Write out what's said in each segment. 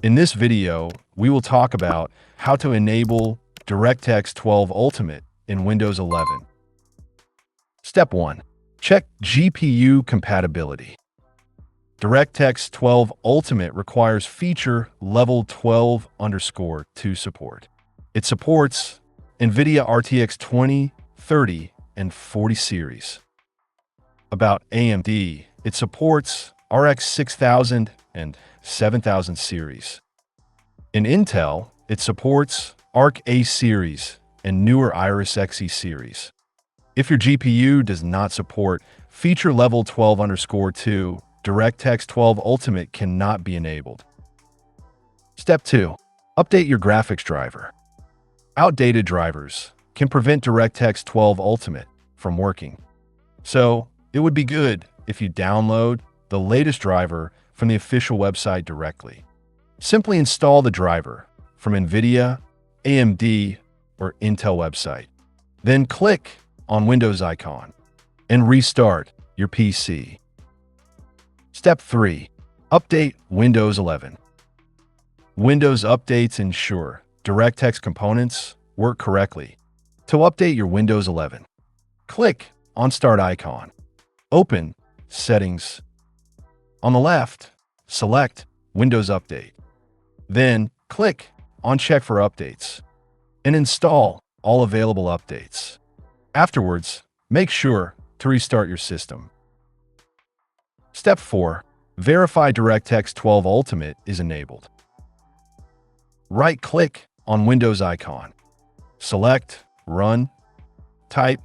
In this video, we will talk about how to enable DirectX 12 Ultimate in Windows 11. Step 1. Check GPU compatibility. DirectX 12 Ultimate requires feature level 12_2 support. It supports NVIDIA RTX 20, 30, and 40 series. About AMD, it supports RX 6000 and 7000 series. In Intel, it supports Arc A series and newer Iris Xe series. If your GPU does not support feature level 12_2, DirectX 12 Ultimate cannot be enabled. Step 2. Update your graphics driver. Outdated drivers can prevent DirectX 12 Ultimate from working. So, it would be good if you download the latest driver from the official website directly. Simply install the driver from NVIDIA, AMD, or Intel website. Then click on Windows icon and restart your PC. Step 3. Update Windows 11. Windows updates ensure DirectX components work correctly. To update your Windows 11, click on Start icon. Open Settings. On the left, select Windows Update. Then click on Check for Updates and install all available updates. Afterwards, make sure to restart your system. Step 4. Verify DirectX 12 Ultimate is enabled. Right-click on Windows icon. Select Run. Type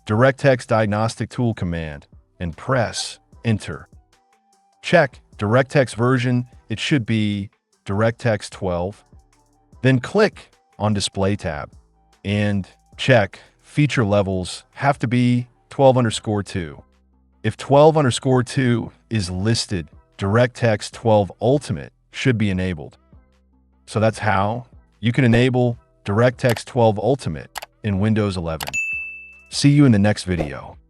DirectX Diagnostic Tool command and press Enter. Check DirectX version. It should be DirectX 12. Then click on Display tab and check feature levels have to be 12_2. If 12_2 is listed, DirectX 12 Ultimate should be enabled. So that's how you can enable DirectX 12 Ultimate in Windows 11. See you in the next video.